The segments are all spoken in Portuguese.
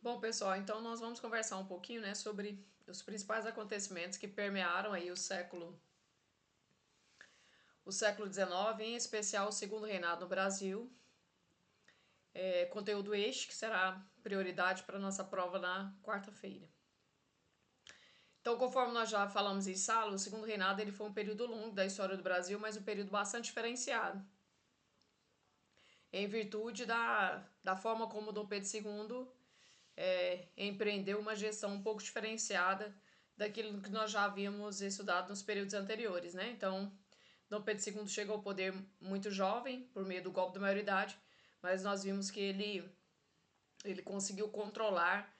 Bom, pessoal, então nós vamos conversar um pouquinho, né, sobre os principais acontecimentos que permearam aí o século XIX, em especial o segundo reinado no Brasil. Conteúdo este que será prioridade para a nossa prova na quarta-feira. Então, conforme nós já falamos em sala, o segundo reinado ele foi um período longo da história do Brasil, mas um período bastante diferenciado, em virtude da forma como Dom Pedro II empreendeu uma gestão um pouco diferenciada daquilo que nós já havíamos estudado nos períodos anteriores, né? Então, Dom Pedro II chegou ao poder muito jovem, por meio do golpe da maioridade, mas nós vimos que ele conseguiu controlar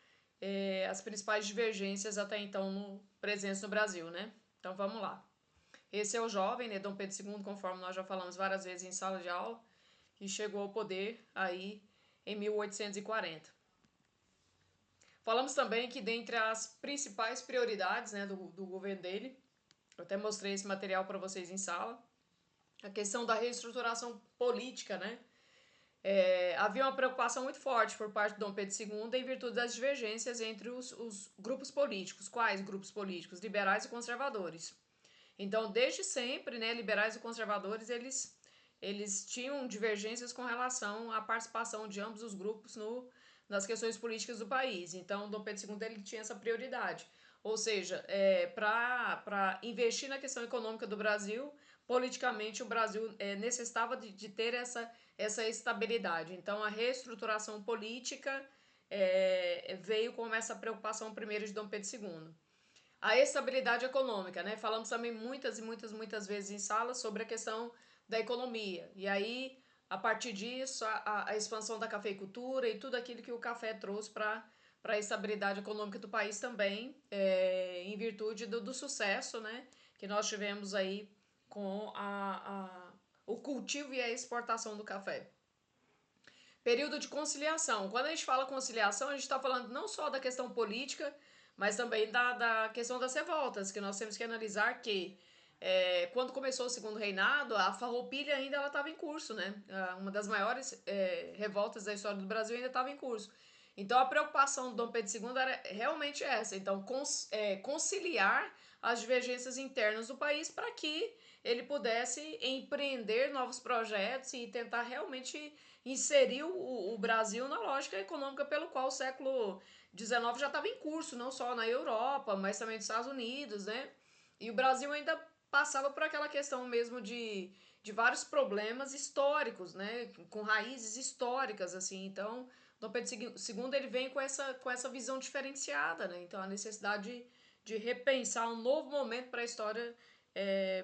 as principais divergências até então presentes no Brasil, né? Então, vamos lá. Esse é o jovem, né, Dom Pedro II, conforme nós já falamos várias vezes em sala de aula, que chegou ao poder aí em 1840. Falamos também que dentre as principais prioridades, né, do governo dele, eu até mostrei esse material para vocês em sala, a questão da reestruturação política, né? Havia uma preocupação muito forte por parte de Dom Pedro II em virtude das divergências entre os grupos políticos. Quais grupos políticos? Liberais e conservadores. Então, desde sempre, né, liberais e conservadores, eles tinham divergências com relação à participação de ambos os grupos nas questões políticas do país. Então, Dom Pedro II ele tinha essa prioridade. Ou seja, para investir na questão econômica do Brasil, politicamente o Brasil necessitava de ter essa estabilidade. Então, a reestruturação política veio com essa preocupação primeiro de Dom Pedro II. A estabilidade econômica, né? Falamos também muitas vezes em sala sobre a questão da economia. E aí, a partir disso, a expansão da cafeicultura e tudo aquilo que o café trouxe para a estabilidade econômica do país também, em virtude do sucesso, né, que nós tivemos aí com o cultivo e a exportação do café. Período de conciliação. Quando a gente fala conciliação, a gente está falando não só da questão política, mas também da questão das revoltas, que nós temos que analisar que quando começou o segundo reinado, a farroupilha ainda estava em curso, né? Uma das maiores revoltas da história do Brasil ainda estava em curso. Então a preocupação do Dom Pedro II era realmente essa, então conciliar as divergências internas do país para que ele pudesse empreender novos projetos e tentar realmente inserir o Brasil na lógica econômica pelo qual o século XIX já estava em curso, não só na Europa, mas também nos Estados Unidos, né? E o Brasil ainda passava por aquela questão mesmo de vários problemas históricos, né? Com raízes históricas, assim. Então, Dom Pedro II ele vem com essa visão diferenciada, né? Então, a necessidade de repensar um novo momento para a história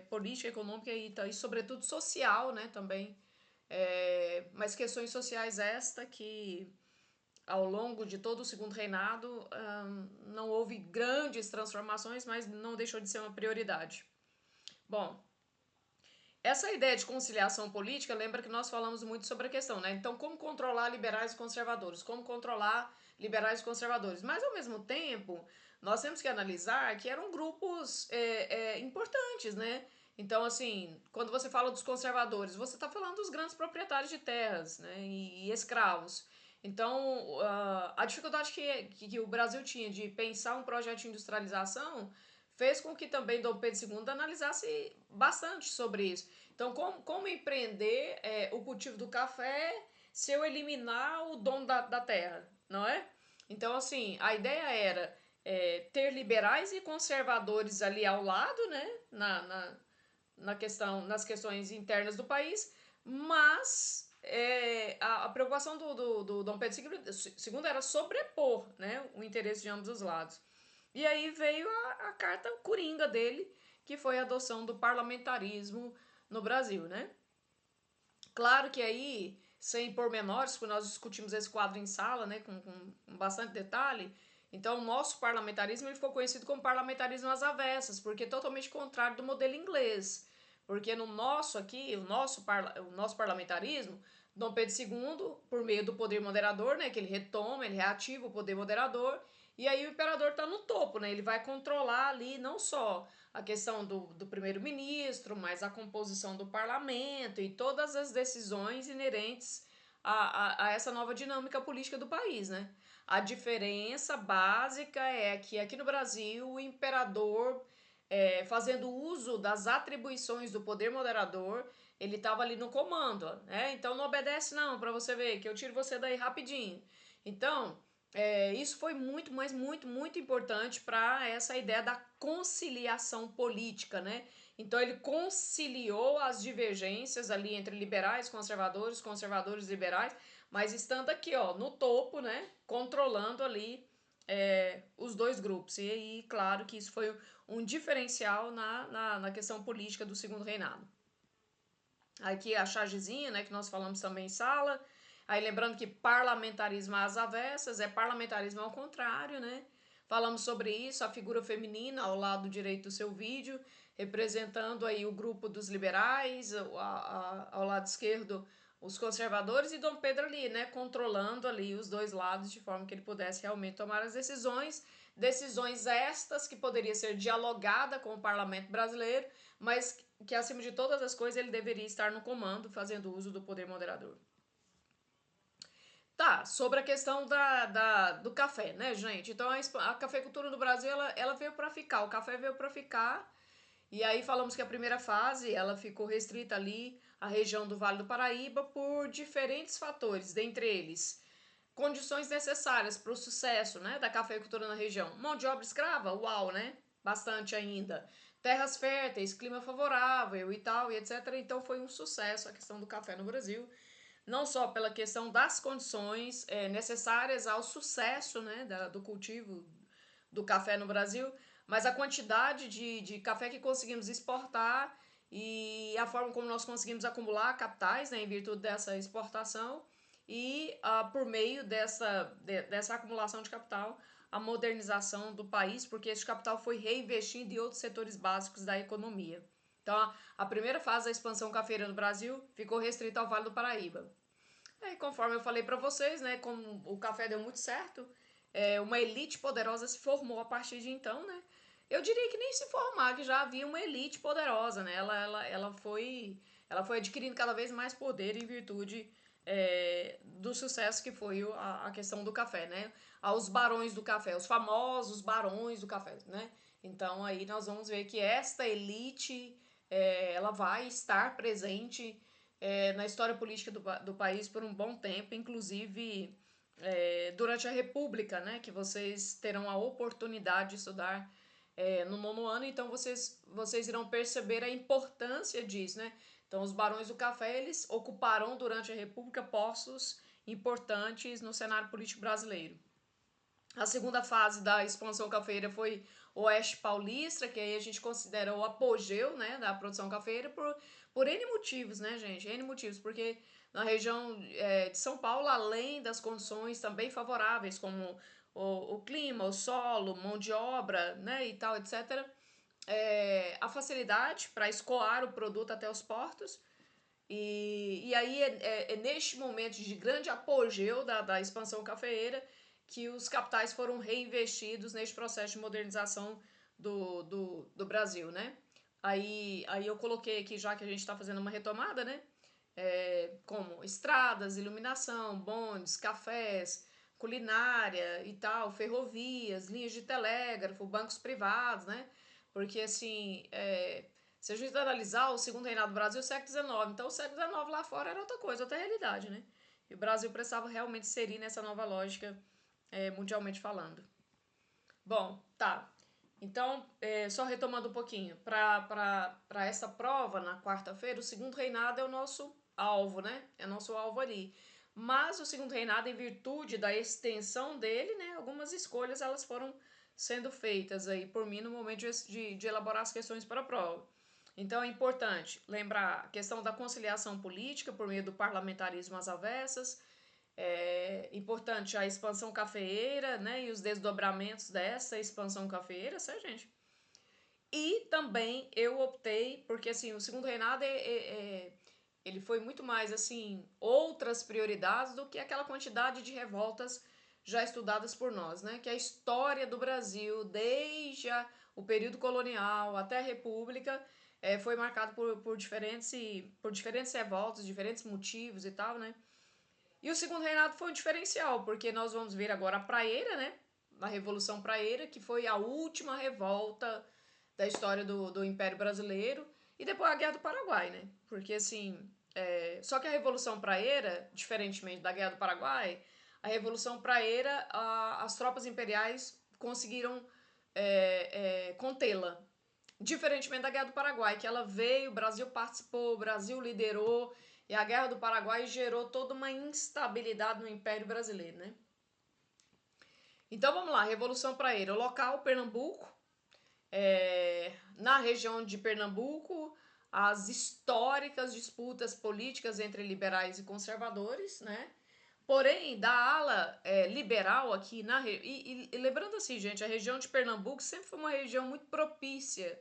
política, econômica e, sobretudo, social, né? Também. Mas questões sociais esta que ao longo de todo o segundo reinado não houve grandes transformações, mas não deixou de ser uma prioridade. Bom, essa ideia de conciliação política, lembra que nós falamos muito sobre a questão, né? Então, como controlar liberais e conservadores? Como controlar liberais e conservadores? Mas, ao mesmo tempo, nós temos que analisar que eram grupos importantes, né? Então, assim, quando você fala dos conservadores, você está falando dos grandes proprietários de terras, né? E escravos. Então, a dificuldade que o Brasil tinha de pensar um projeto de industrialização fez com que também Dom Pedro II analisasse bastante sobre isso. Então, como empreender o cultivo do café se eu eliminar o dono da terra, não é? Então, assim, a ideia era ter liberais e conservadores ali ao lado, né, nas questões internas do país, mas a preocupação do Dom Pedro II era sobrepor, né, o interesse de ambos os lados. E aí veio a carta coringa dele, que foi a adoção do parlamentarismo no Brasil, né? Claro que aí, sem pormenores, porque nós discutimos esse quadro em sala, né, com bastante detalhe, então o nosso parlamentarismo ele ficou conhecido como parlamentarismo às avessas, porque é totalmente contrário do modelo inglês. Porque no nosso aqui, o nosso parlamentarismo, Dom Pedro II, por meio do poder moderador, né, que ele retoma, ele reativa o poder moderador, e aí o imperador está no topo, né, ele vai controlar ali não só a questão do primeiro-ministro, mas a composição do parlamento e todas as decisões inerentes a essa nova dinâmica política do país, né? A diferença básica é que aqui no Brasil o imperador, fazendo uso das atribuições do poder moderador, ele estava ali no comando, né? Então não obedece não, para você ver que eu tiro você daí rapidinho. Então, isso foi muito, mas muito, muito importante para essa ideia da conciliação política, né? Então ele conciliou as divergências ali entre liberais, conservadores, conservadores, liberais, mas estando aqui, ó, no topo, né? Controlando ali os dois grupos. E aí, claro que isso foi um diferencial na questão política do segundo reinado. Aqui a chargezinha, né, que nós falamos também em sala. Aí lembrando que parlamentarismo às avessas é parlamentarismo ao contrário, né? Falamos sobre isso, a figura feminina ao lado direito do seu vídeo, representando aí o grupo dos liberais, ao lado esquerdo os conservadores e Dom Pedro ali, né, controlando ali os dois lados de forma que ele pudesse realmente tomar as decisões estas que poderia ser dialogada com o parlamento brasileiro, mas que acima de todas as coisas ele deveria estar no comando, fazendo uso do poder moderador. Tá, sobre a questão do café, né, gente? Então a cafeicultura no Brasil, ela veio para ficar, o café veio para ficar, e aí falamos que a primeira fase, ela ficou restrita ali à região do Vale do Paraíba por diferentes fatores, dentre eles condições necessárias para o sucesso, né, da cafeicultura na região. Mão de obra escrava? Uau, né? Bastante ainda. Terras férteis, clima favorável e tal, e etc. Então foi um sucesso a questão do café no Brasil, não só pela questão das condições necessárias ao sucesso, né, do cultivo do café no Brasil, mas a quantidade de café que conseguimos exportar e a forma como nós conseguimos acumular capitais, né, em virtude dessa exportação e por meio dessa acumulação de capital, a modernização do país, porque esse capital foi reinvestido em outros setores básicos da economia. Então, a primeira fase da expansão cafeira no Brasil ficou restrita ao Vale do Paraíba. E conforme eu falei para vocês, né, como o café deu muito certo, uma elite poderosa se formou a partir de então, né? Eu diria que nem se formar, que já havia uma elite poderosa, né? Ela foi adquirindo cada vez mais poder em virtude do sucesso que foi a questão do café, né? Aos barões do café, os famosos barões do café, né? Então aí nós vamos ver que esta elite ela vai estar presente na história política do país por um bom tempo, inclusive durante a República, né, que vocês terão a oportunidade de estudar no nono ano, então vocês irão perceber a importância disso, né? Então, os barões do café, eles ocuparão durante a República postos importantes no cenário político brasileiro. A segunda fase da expansão cafeira foi o Oeste Paulista, que aí a gente considera o apogeu, né, da produção cafeira por N motivos, né, gente? N motivos, porque na região de São Paulo, além das condições também favoráveis, como o clima, o solo, mão de obra, né, e tal, etc., a facilidade para escoar o produto até os portos. E aí é neste momento de grande apogeu da expansão cafeeira que os capitais foram reinvestidos neste processo de modernização do Brasil, né? Aí eu coloquei aqui, já que a gente está fazendo uma retomada, né? Como estradas, iluminação, bondes, cafés, culinária e tal, ferrovias, linhas de telégrafo, bancos privados, né? Porque, assim, se a gente analisar o segundo reinado do Brasil, século XIX, então o século XIX lá fora era outra coisa, outra realidade, né? E o Brasil precisava realmente inserir nessa nova lógica, mundialmente falando. Bom, tá. Então, só retomando um pouquinho, para essa prova na quarta-feira, o segundo reinado é o nosso alvo, né? É nosso alvo ali. Mas o segundo reinado, em virtude da extensão dele, né? Algumas escolhas elas foram sendo feitas aí por mim no momento de elaborar as questões para a prova. Então é importante lembrar a questão da conciliação política por meio do parlamentarismo às avessas, importante a expansão cafeeira, né, e os desdobramentos dessa expansão cafeeira, certo, gente? E também eu optei, porque assim, o segundo reinado ele foi muito mais assim, outras prioridades do que aquela quantidade de revoltas já estudadas por nós, né? Que a história do Brasil, desde o período colonial até a República, foi marcado por diferentes revoltas, diferentes motivos e tal, né? E o segundo reinado foi um diferencial, porque nós vamos ver agora a Praieira, né? A Revolução Praieira, que foi a última revolta da história do Império Brasileiro, e depois a Guerra do Paraguai, né? Porque assim, só que a Revolução Praieira, diferentemente da Guerra do Paraguai, a Revolução Praieira, as tropas imperiais conseguiram contê-la. Diferentemente da Guerra do Paraguai, que ela veio, o Brasil participou, o Brasil liderou, e a Guerra do Paraguai gerou toda uma instabilidade no Império Brasileiro, né? Então vamos lá, Revolução Praieira, local Pernambuco, na região de Pernambuco, as históricas disputas políticas entre liberais e conservadores, né? Porém, da ala liberal aqui, e lembrando assim, gente, a região de Pernambuco sempre foi uma região muito propícia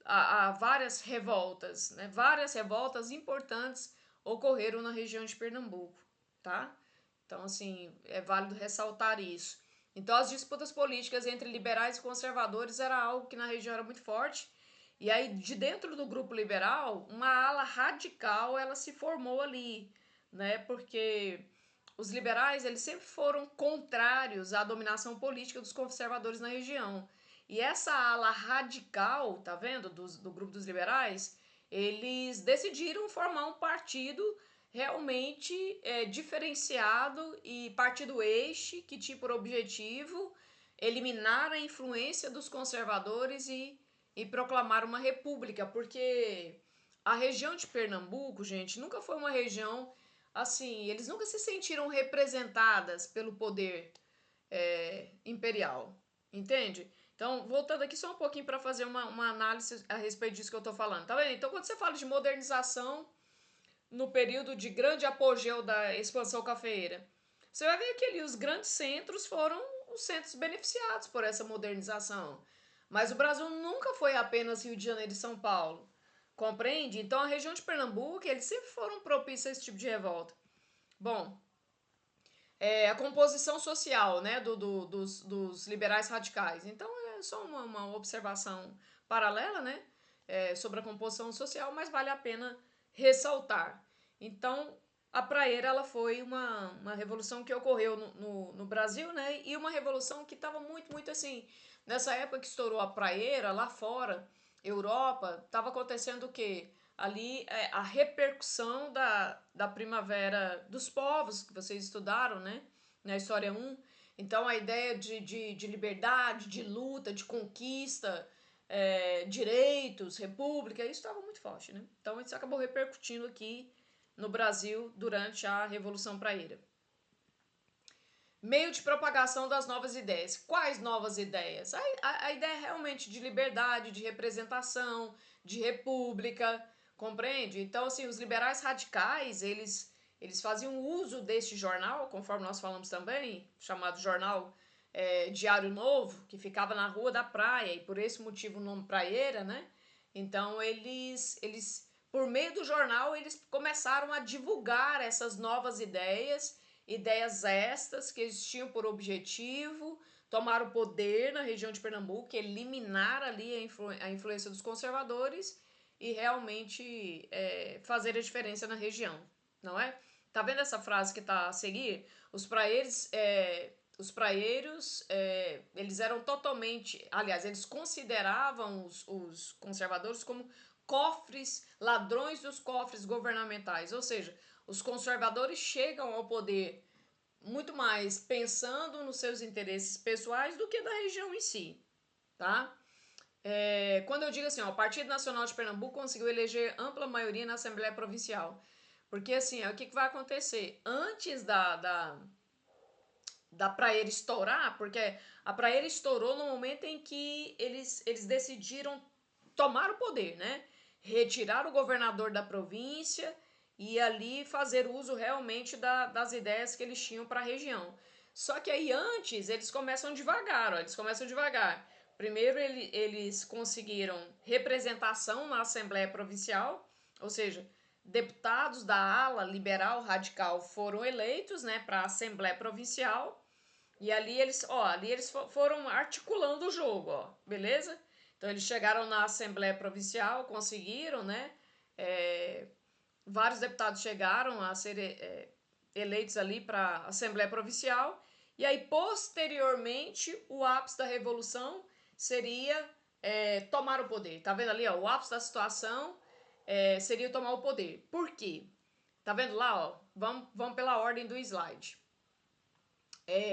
a várias revoltas, né? Várias revoltas importantes ocorreram na região de Pernambuco, tá? Então, assim, é válido ressaltar isso. Então, as disputas políticas entre liberais e conservadores era algo que na região era muito forte. E aí, de dentro do grupo liberal, uma ala radical, ela se formou ali, né? Porque os liberais, eles sempre foram contrários à dominação política dos conservadores na região. E essa ala radical, tá vendo, do grupo dos liberais, eles decidiram formar um partido realmente diferenciado e partido eixo que tinha por objetivo eliminar a influência dos conservadores e proclamar uma república, porque a região de Pernambuco, gente, nunca foi uma região assim, eles nunca se sentiram representadas pelo poder imperial, entende? Então, voltando aqui só um pouquinho para fazer uma análise a respeito disso que eu tô falando, tá vendo? Então, quando você fala de modernização no período de grande apogeu da expansão cafeeira, você vai ver que ali os grandes centros foram os centros beneficiados por essa modernização. Mas o Brasil nunca foi apenas Rio de Janeiro e São Paulo, compreende? Então, a região de Pernambuco, eles sempre foram propícios a esse tipo de revolta. Bom, a composição social, né, dos liberais radicais. Então é só uma observação paralela, né, sobre a composição social, mas vale a pena ressaltar. Então a praieira ela foi uma revolução que ocorreu no Brasil, né, e uma revolução que estava muito assim, nessa época que estourou a praieira lá fora, Europa, estava acontecendo o quê? Ali a repercussão da primavera dos povos que vocês estudaram, né? Na História 1. Então, a ideia de liberdade, de luta, de conquista, direitos, república, isso estava muito forte, né? Então, isso acabou repercutindo aqui no Brasil durante a Revolução Praieira. Meio de propagação das novas ideias. Quais novas ideias? A ideia realmente de liberdade, de representação, de república, compreende? Então, assim, os liberais radicais, eles faziam uso deste jornal, conforme nós falamos também, chamado jornal Diário Novo, que ficava na Rua da Praia, e por esse motivo o nome Praieira, né? Então, por meio do jornal, eles começaram a divulgar essas novas ideias estas que eles tinham por objetivo tomar o poder na região de Pernambuco, eliminar ali a influência dos conservadores e realmente fazer a diferença na região, não é? Tá vendo essa frase que tá a seguir? Os praeiros, eles eram totalmente, aliás, eles consideravam os conservadores como cofres, ladrões dos cofres governamentais, ou seja, os conservadores chegam ao poder muito mais pensando nos seus interesses pessoais do que da região em si, tá? Quando eu digo assim, ó, o Partido Nacional de Pernambuco conseguiu eleger ampla maioria na Assembleia Provincial, porque assim, o que vai acontecer? Antes da praieira estourar, porque a praieira estourou no momento em que eles decidiram tomar o poder, né? Retirar o governador da província e ali fazer uso realmente das ideias que eles tinham para a região. Só que aí antes eles começam devagar, ó, eles começam devagar. Primeiro eles conseguiram representação na Assembleia Provincial, ou seja, deputados da ala liberal radical foram eleitos, né, para a Assembleia Provincial. E ali eles foram articulando o jogo, ó, beleza? Então eles chegaram na Assembleia Provincial, conseguiram, né? Vários deputados chegaram a ser eleitos ali para a Assembleia Provincial, e aí posteriormente o ápice da Revolução seria tomar o poder. Tá vendo ali, ó, o ápice da situação seria tomar o poder. Por quê? Tá vendo lá, ó? Vamos pela ordem do slide.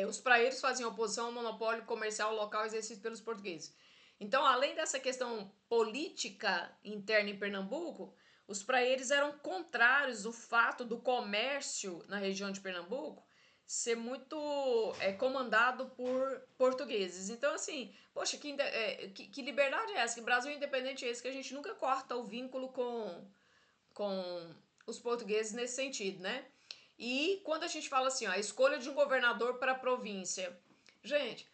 Os praeiros faziam oposição ao monopólio comercial local exercido pelos portugueses. Então, além dessa questão política interna em Pernambuco, os praeiros eram contrários ao fato do comércio na região de Pernambuco ser muito comandado por portugueses. Então, assim, poxa, que liberdade é essa? Que Brasil independente é esse? Que a gente nunca corta o vínculo com os portugueses nesse sentido, né? E quando a gente fala assim, ó, a escolha de um governador para a província. Gente,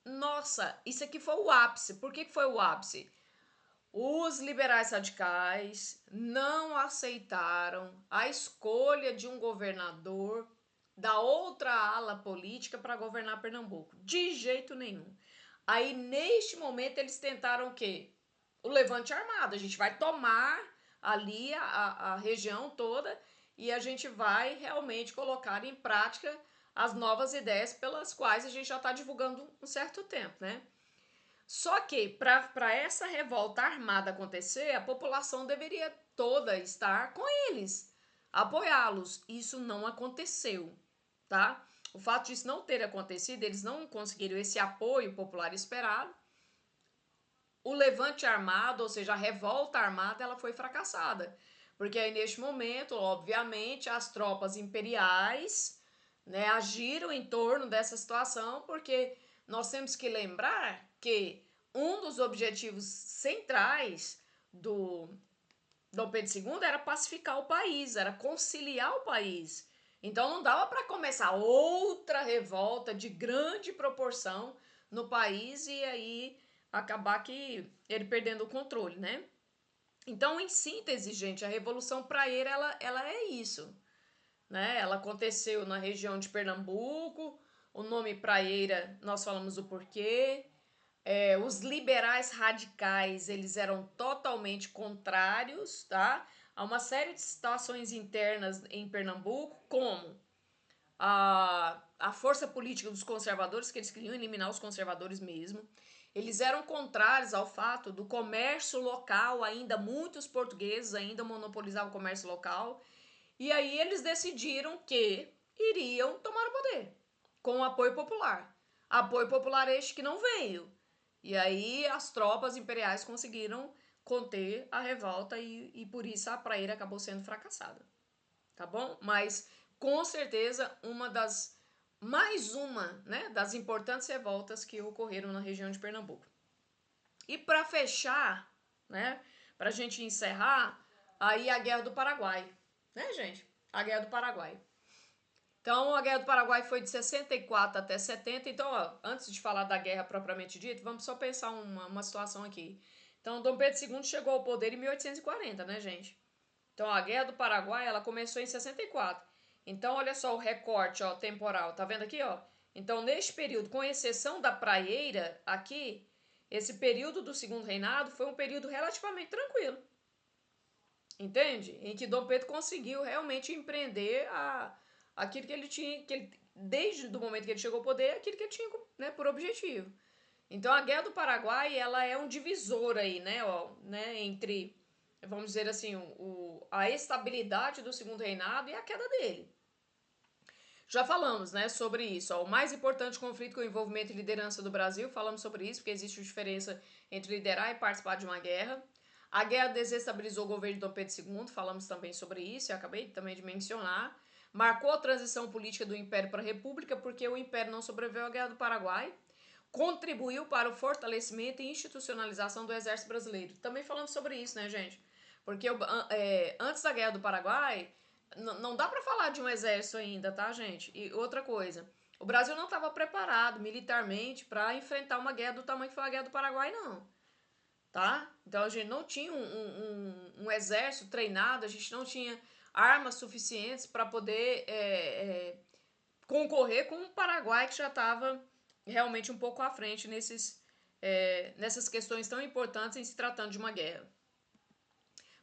nossa, isso aqui foi o ápice. Por que foi o ápice? Os liberais radicais não aceitaram a escolha de um governador da outra ala política para governar Pernambuco. De jeito nenhum. Aí, neste momento, eles tentaram o quê? O levante armado. A gente vai tomar ali a região toda e a gente vai realmente colocar em prática as novas ideias pelas quais a gente já está divulgando um certo tempo, né? Só que para essa revolta armada acontecer, a população deveria toda estar com eles, apoiá-los. Isso não aconteceu, tá? O fato disso não ter acontecido, eles não conseguiram esse apoio popular esperado. O levante armado, ou seja, a revolta armada, ela foi fracassada. Porque aí, neste momento, obviamente, as tropas imperiais, né, agiram em torno dessa situação, porque nós temos que lembrar que um dos objetivos centrais do Dom Pedro II era pacificar o país, era conciliar o país. Então não dava para começar outra revolta de grande proporção no país e aí acabar que ele perdendo o controle, né? Então, em síntese, gente, a Revolução Praieira ela é isso, né? Ela aconteceu na região de Pernambuco. O nome Praieira, nós falamos o porquê. Os liberais radicais, eles eram totalmente contrários, tá? A uma série de situações internas em Pernambuco, como a força política dos conservadores, que eles queriam eliminar os conservadores mesmo. Eles eram contrários ao fato do comércio local, ainda muitos portugueses ainda monopolizavam o comércio local. E aí eles decidiram que iriam tomar o poder, com o apoio popular. Apoio popular este que não veio. E aí as tropas imperiais conseguiram conter a revolta e por isso a praeira acabou sendo fracassada. Tá bom? Mas com certeza mais uma, né, das importantes revoltas que ocorreram na região de Pernambuco. E para fechar, né, para a gente encerrar, aí a Guerra do Paraguai, né, gente? A Guerra do Paraguai. Então, a Guerra do Paraguai foi de 64 até 70. Então, ó, antes de falar da guerra propriamente dita, vamos só pensar uma situação aqui. Então, Dom Pedro II chegou ao poder em 1840, né, gente? Então, a Guerra do Paraguai, ela começou em 64. Então, olha só o recorte, ó, temporal. Tá vendo aqui, ó? Então, neste período, com exceção da praieira aqui, esse período do Segundo Reinado foi um período relativamente tranquilo. Entende? Em que Dom Pedro conseguiu realmente empreender aquilo que ele tinha, desde o momento que ele chegou ao poder, aquilo que ele tinha, né, por objetivo. Então, a Guerra do Paraguai, ela é um divisor aí, né, ó, né, entre, vamos dizer assim, a estabilidade do Segundo Reinado e a queda dele. Já falamos, né, sobre isso. Ó, o mais importante conflito com o envolvimento e liderança do Brasil, falamos sobre isso, porque existe diferença entre liderar e participar de uma guerra. A guerra desestabilizou o governo de Dom Pedro II, falamos também sobre isso, eu acabei também de mencionar. Marcou a transição política do Império para a República, porque o Império não sobreviveu à Guerra do Paraguai. Contribuiu para o fortalecimento e institucionalização do Exército Brasileiro. Também falamos sobre isso, né, gente? Porque antes da Guerra do Paraguai, não dá para falar de um exército ainda, tá, gente? E outra coisa, o Brasil não estava preparado militarmente para enfrentar uma guerra do tamanho que foi a Guerra do Paraguai, não. Tá? Então a gente não tinha um exército treinado, a gente não tinha armas suficientes para poder concorrer com o Paraguai, que já estava realmente um pouco à frente nessas questões tão importantes em se tratando de uma guerra.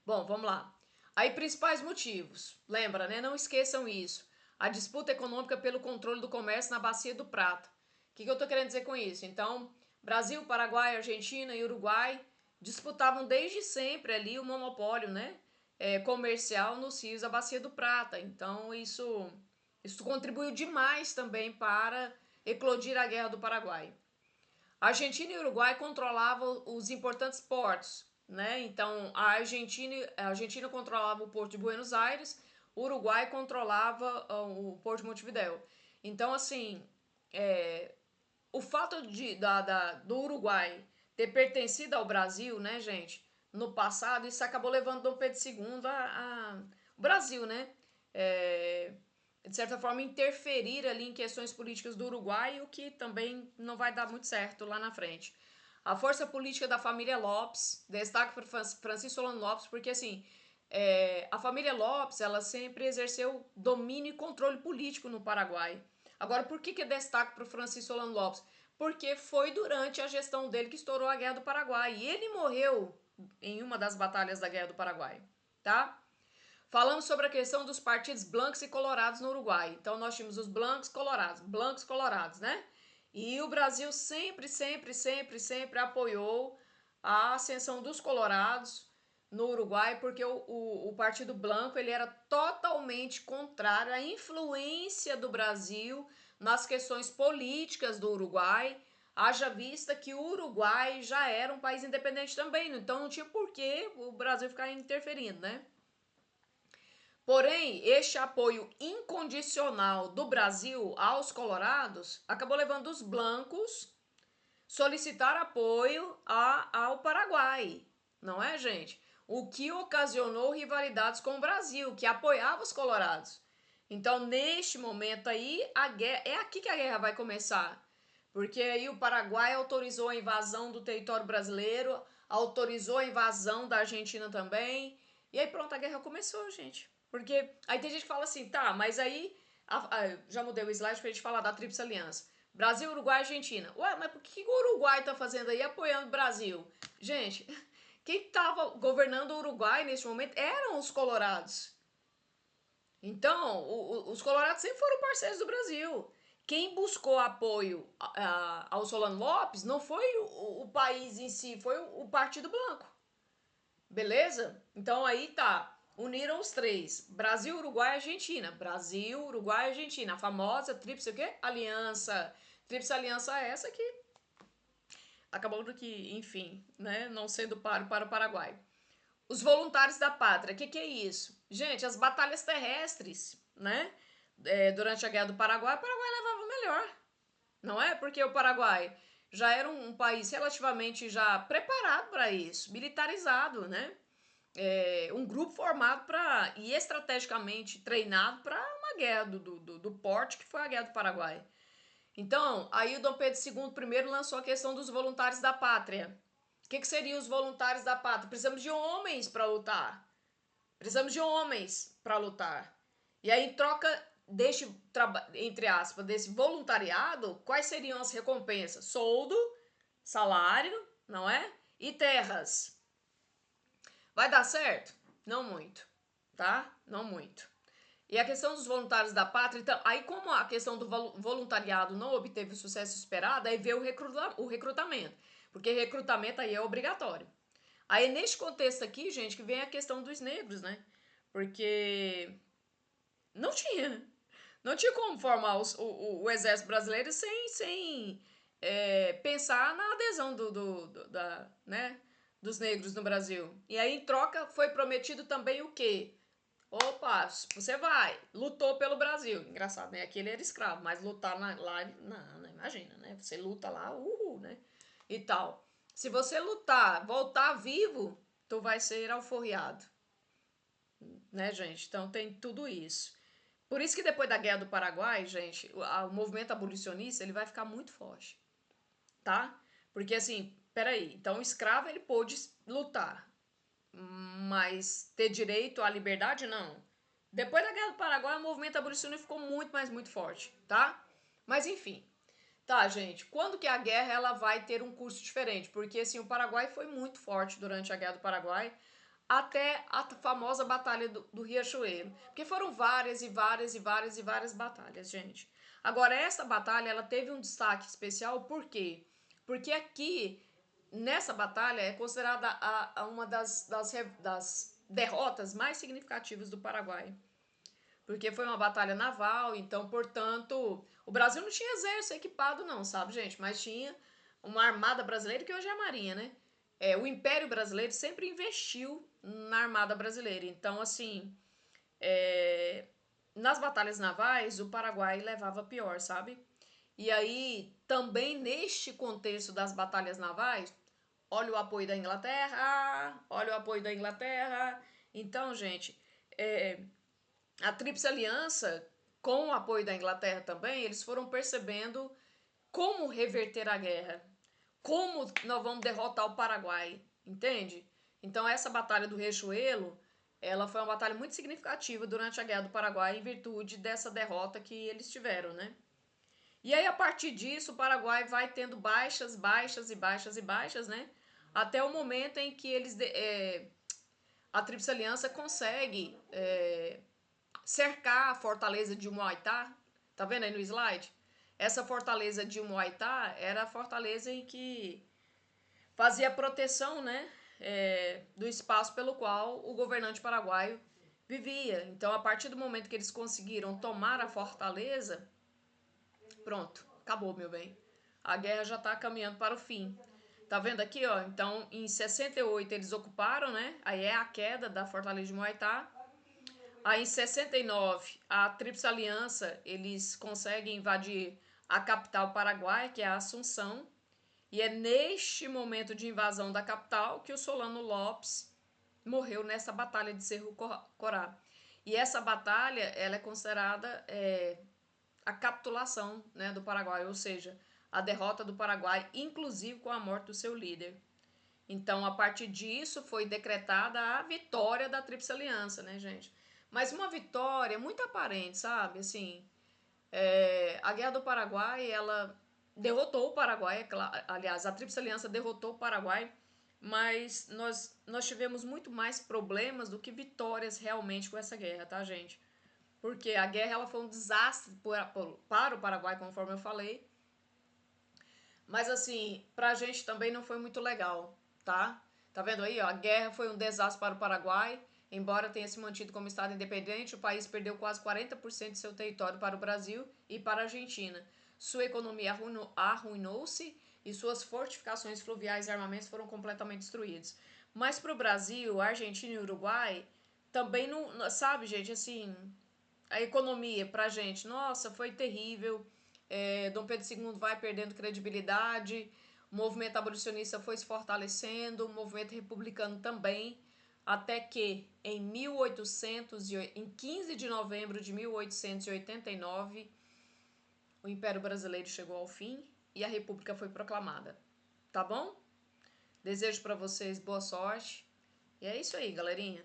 Bom, vamos lá. Aí, principais motivos. Lembra, né? Não esqueçam isso. a disputa econômica pelo controle do comércio na Bacia do Prata. O que eu estou querendo dizer com isso? Então, Brasil, Paraguai, Argentina e Uruguai disputavam desde sempre ali o monopólio, né, comercial nos rios da Bacia do Prata. Então, isso contribuiu demais também para eclodir a Guerra do Paraguai. A Argentina e o Uruguai controlavam os importantes portos, né? Então, a Argentina controlava o Porto de Buenos Aires, o Uruguai controlava o Porto de Montevidéu. Então, assim, o fato do Uruguai ter pertencido ao Brasil, né, gente, no passado, isso acabou levando Dom Pedro II o Brasil, né, de certa forma, interferir ali em questões políticas do Uruguai, o que também não vai dar muito certo lá na frente. A força política da família Lopes, destaque para Francisco Solano Lopes, porque assim, a família Lopes, ela sempre exerceu domínio e controle político no Paraguai. Agora, por que é destaque para o Francisco Solano Lopes? Porque foi durante a gestão dele que estourou a Guerra do Paraguai. E ele morreu em uma das batalhas da Guerra do Paraguai, tá? Falamos sobre a questão dos partidos blancos e colorados no Uruguai. Então, nós tínhamos os blancos colorados, né? E o Brasil sempre, sempre, sempre, sempre apoiou a ascensão dos colorados no Uruguai, porque o Partido Blanco ele era totalmente contrário à influência do Brasil nas questões políticas do Uruguai, haja vista que o Uruguai já era um país independente também, então não tinha por que o Brasil ficar interferindo, né? Porém, este apoio incondicional do Brasil aos colorados acabou levando os blancos a solicitar apoio ao Paraguai, não é, gente? O que ocasionou rivalidades com o Brasil, que apoiava os colorados. Então, neste momento aí, a guerra, é aqui que a guerra vai começar. Porque aí o Paraguai autorizou a invasão do território brasileiro, autorizou a invasão da Argentina também. E aí pronto, a guerra começou, gente. Porque aí tem gente que fala assim, tá, mas aí já mudei o slide pra gente falar da Tríplice Aliança. Brasil, Uruguai e Argentina. Ué, mas por que o Uruguai tá fazendo aí apoiando o Brasil? Gente, quem estava governando o Uruguai nesse momento eram os colorados. Então, os colorados sempre foram parceiros do Brasil. Quem buscou apoio ao Solano Lopes não foi o país em si, foi o Partido Blanco. Beleza? Então aí tá. Uniram os três. Brasil, Uruguai e Argentina. Brasil, Uruguai e Argentina. A famosa Tríplice o quê? Aliança. Tríplice Aliança essa que acabou do que, enfim, né, não sendo páreo para o Paraguai. Os voluntários da pátria, o que é isso? Gente, as batalhas terrestres, né, durante a Guerra do Paraguai, o Paraguai levava o melhor, não é? Porque o Paraguai já era um país relativamente já preparado para isso, militarizado, né? Um grupo formado para e estrategicamente treinado para uma guerra do porte que foi a Guerra do Paraguai. Então, aí o Dom Pedro II primeiro lançou a questão dos voluntários da pátria. O que seriam os voluntários da pátria? Precisamos de homens para lutar. Precisamos de homens para lutar. E aí, em troca deste, entre aspas, desse voluntariado, quais seriam as recompensas? Soldo, salário, não é? E terras. Vai dar certo? Não muito, tá? Não muito. E a questão dos voluntários da pátria, então, aí como a questão do voluntariado não obteve o sucesso esperado, aí veio o recrutamento, porque recrutamento aí é obrigatório. Aí neste contexto aqui, gente, que vem a questão dos negros, né? Porque não tinha, não tinha como formar o exército brasileiro sem pensar na adesão né, dos negros no Brasil. E aí, em troca, foi prometido também o quê? Opa, você vai, lutou pelo Brasil. Engraçado, né? Aqui ele era escravo, mas lutar lá, não, imagina, né? Você luta lá, né? E tal. Se você lutar, voltar vivo, tu vai ser alforriado, né, gente? Então tem tudo isso. Por isso que depois da Guerra do Paraguai, gente, o movimento abolicionista, ele vai ficar muito forte, tá? Porque assim, peraí, então o escravo ele pôde lutar, mas ter direito à liberdade, não. Depois da Guerra do Paraguai, o movimento abolicionista ficou muito, mas muito forte, tá? Mas enfim. Tá, gente, quando que a guerra ela vai ter um curso diferente? Porque assim, o Paraguai foi muito forte durante a Guerra do Paraguai. até a famosa Batalha do Riachuelo. Porque foram várias e várias e várias e várias batalhas, gente. Agora, essa batalha, ela teve um destaque especial, por quê? Porque aqui, nessa batalha, é considerada uma das derrotas mais significativas do Paraguai. Porque foi uma batalha naval, então, portanto, o Brasil não tinha exército equipado não, sabe, gente? Mas tinha uma armada brasileira, que hoje é a Marinha, né? O Império Brasileiro sempre investiu na armada brasileira. Então, assim, nas batalhas navais, o Paraguai levava pior, sabe? E aí, também neste contexto das batalhas navais, olha o apoio da Inglaterra, olha o apoio da Inglaterra. Então, gente, a Tríplice Aliança, com o apoio da Inglaterra também, eles foram percebendo como reverter a guerra, como nós vamos derrotar o Paraguai, entende? Então essa batalha do Riachuelo, ela foi uma batalha muito significativa durante a Guerra do Paraguai em virtude dessa derrota que eles tiveram, né? E aí a partir disso o Paraguai vai tendo baixas, baixas e baixas e baixas, né? Até o momento em que a Tríplice Aliança consegue cercar a fortaleza de Humaitá. Tá vendo aí no slide? Essa fortaleza de Humaitá era a fortaleza em que fazia a proteção, né, do espaço pelo qual o governante paraguaio vivia. Então, a partir do momento que eles conseguiram tomar a fortaleza, pronto, acabou, meu bem. A guerra já está caminhando para o fim. Tá vendo aqui, ó? Então, em 68 eles ocuparam, né? Aí é a queda da fortaleza de Humaitá. Aí em 69, a Tríplice Aliança, eles conseguem invadir a capital paraguaia, que é a Assunção. E é neste momento de invasão da capital que o Solano Lopes morreu nessa batalha de Cerro Corá. E essa batalha, ela é considerada a capitulação, né, do Paraguai, ou seja, a derrota do Paraguai, inclusive com a morte do seu líder. Então, a partir disso, foi decretada a vitória da Tríplice Aliança, né, gente? Mas uma vitória muito aparente, sabe? Assim, a Guerra do Paraguai, ela derrotou o Paraguai, aliás, a Tríplice Aliança derrotou o Paraguai, mas nós tivemos muito mais problemas do que vitórias realmente com essa guerra, tá, gente? Porque a guerra ela foi um desastre para o Paraguai, conforme eu falei, mas assim, pra gente também não foi muito legal, tá? Tá vendo aí, ó? A guerra foi um desastre para o Paraguai. Embora tenha se mantido como Estado independente, o país perdeu quase 40% de seu território para o Brasil e para a Argentina. Sua economia arruinou-se e suas fortificações fluviais e armamentos foram completamente destruídos. Mas para o Brasil, Argentina e Uruguai também não. Sabe, gente, assim, a economia pra gente, nossa, foi terrível. Dom Pedro II vai perdendo credibilidade, o movimento abolicionista foi se fortalecendo, o movimento republicano também, até que em 15 de novembro de 1889, o Império Brasileiro chegou ao fim e a República foi proclamada. Tá bom? Desejo para vocês boa sorte. E é isso aí, galerinha.